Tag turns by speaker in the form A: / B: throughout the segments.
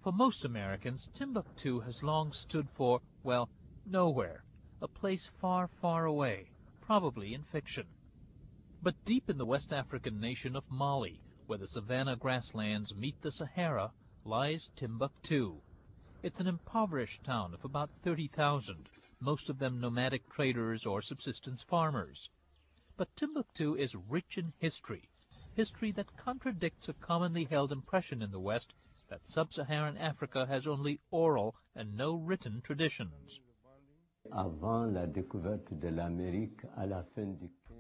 A: For most Americans, Timbuktu has long stood for, well, nowhere, a place far, far away, probably in fiction. But deep in the West African nation of Mali, where the savanna grasslands meet the Sahara, lies Timbuktu. It's an impoverished town of about 30,000, most of them nomadic traders or subsistence farmers. But Timbuktu is rich in history that contradicts a commonly held impression in the West that sub-Saharan Africa has only oral and no written traditions.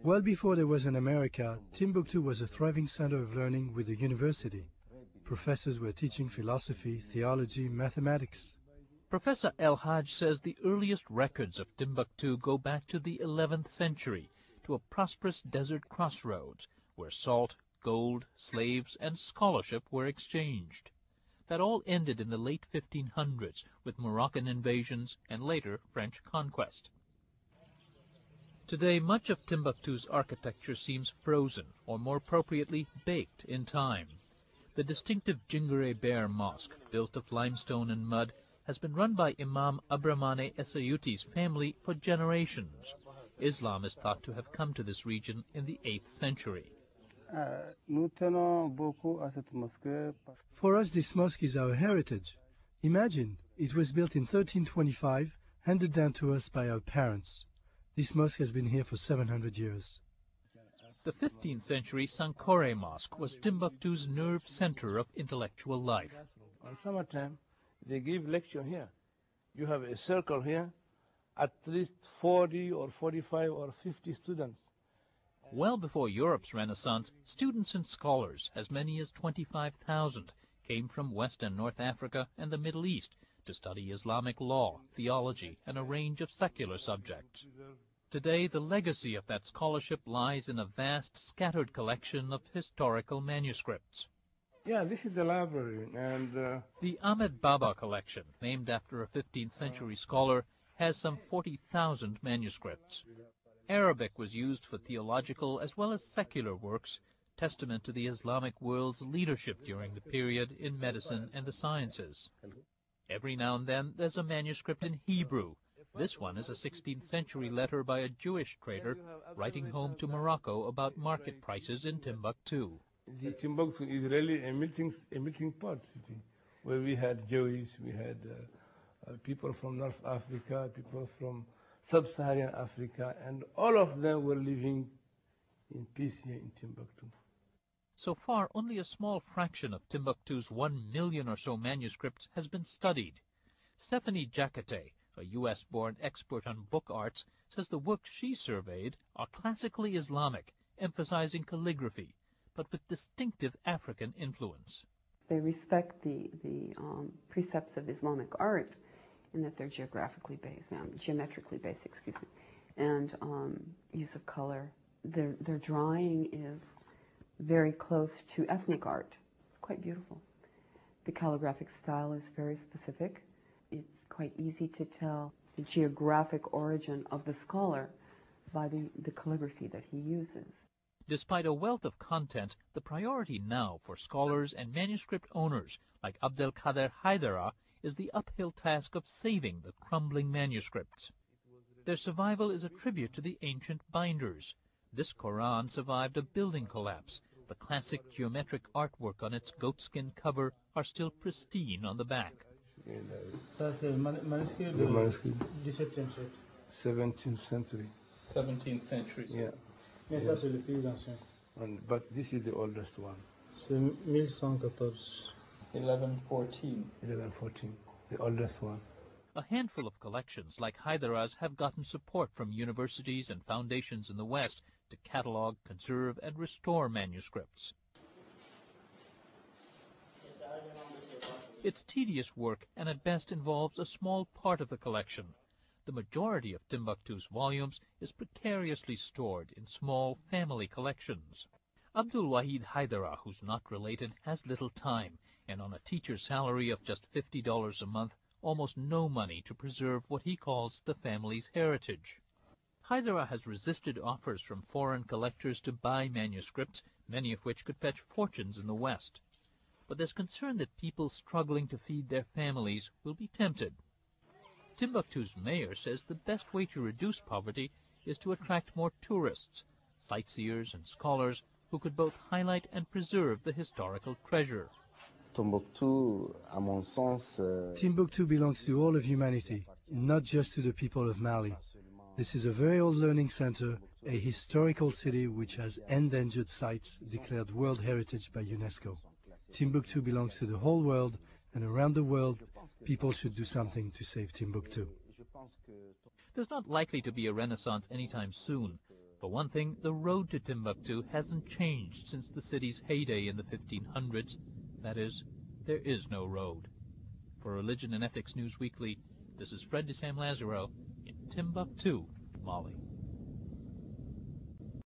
B: Well before there was an America, Timbuktu was a thriving center of learning with a university. Professors were teaching philosophy, theology, mathematics.
A: Professor El Hajj says the earliest records of Timbuktu go back to the 11th century, to a prosperous desert crossroads where salt, gold, slaves, and scholarship were exchanged. That all ended in the late 1500s with Moroccan invasions and later French conquest. Today, much of Timbuktu's architecture seems frozen, or more appropriately, baked in time. The distinctive Djingere Bear Mosque, built of limestone and mud, has been run by Imam Abramane Essayuti's family for generations. Islam is thought to have come to this region in the 8th century.
B: For us, this mosque is our heritage. Imagine, it was built in 1325, handed down to us by our parents. This mosque has been here for 700 years.
A: The 15th century Sankore Mosque was Timbuktu's nerve center of intellectual life.
C: On summertime, they give lecture here. You have a circle here, at least 40 or 45 or 50 students.
A: Well before Europe's Renaissance, students and scholars, as many as 25,000, came from West and North Africa and the Middle East to study Islamic law, theology, and a range of secular subjects. Today, the legacy of that scholarship lies in a vast, scattered collection of historical manuscripts.
C: Yeah, this is the library, and
A: the Ahmed Baba collection, named after a 15th century scholar, has some 40,000 manuscripts. Arabic was used for theological as well as secular works, testament to the Islamic world's leadership during the period in medicine and the sciences. Every now and then there's a manuscript in Hebrew. This one is a 16th century letter by a Jewish trader writing home to Morocco about market prices in Timbuktu.
C: The Timbuktu is really a melting pot city, where we had Jews, we had people from North Africa, people from sub-Saharan Africa, and all of them were living in peace here in Timbuktu.
A: So far, only a small fraction of Timbuktu's 1 million or so manuscripts has been studied. Stephanie Jacquete, a U.S.-born expert on book arts, says the works she surveyed are classically Islamic, emphasizing calligraphy, but with distinctive African influence.
D: They respect the precepts of Islamic art in that they're geometrically based, and use of color. Their drawing is very close to ethnic art. It's quite beautiful. The calligraphic style is very specific. It's quite easy to tell the geographic origin of the scholar by the calligraphy that he uses.
A: Despite a wealth of content, the priority now for scholars and manuscript owners like Abdelkader Haidara is the uphill task of saving the crumbling manuscripts. Their survival is a tribute to the ancient binders. This Quran survived a building collapse. The classic geometric artwork on its goatskin cover are still pristine on the back.
C: The manuscript. 17th century.
A: 17th century.
C: Yeah. But this is the oldest one.
A: 1114.
C: 1114, the oldest one.
A: A handful of collections like Haidara's have gotten support from universities and foundations in the West to catalog, conserve, and restore manuscripts. It's tedious work and at best involves a small part of the collection. The majority of Timbuktu's volumes is precariously stored in small family collections. Abdul Wahid Haidara, who's not related, has little time, and on a teacher's salary of just $50 a month, almost no money to preserve what he calls the family's heritage. Haidara has resisted offers from foreign collectors to buy manuscripts, many of which could fetch fortunes in the West. but there's concern that people struggling to feed their families will be tempted. Timbuktu's mayor says the best way to reduce poverty is to attract more tourists, sightseers and scholars who could both highlight and preserve the historical treasure.
E: Timbuktu, à mon sens,
B: Timbuktu belongs to all of humanity, not just to the people of Mali. This is a very old learning center, a historical city which has endangered sites declared World Heritage by UNESCO. Timbuktu belongs to the whole world, and around the world, people should do something to save Timbuktu.
A: There's not likely to be a renaissance anytime soon. For one thing, the road to Timbuktu hasn't changed since the city's heyday in the 1500s. That is, there is no road. For Religion and Ethics News Weekly, this is Fred de Sam Lazaro in Timbuktu, Mali.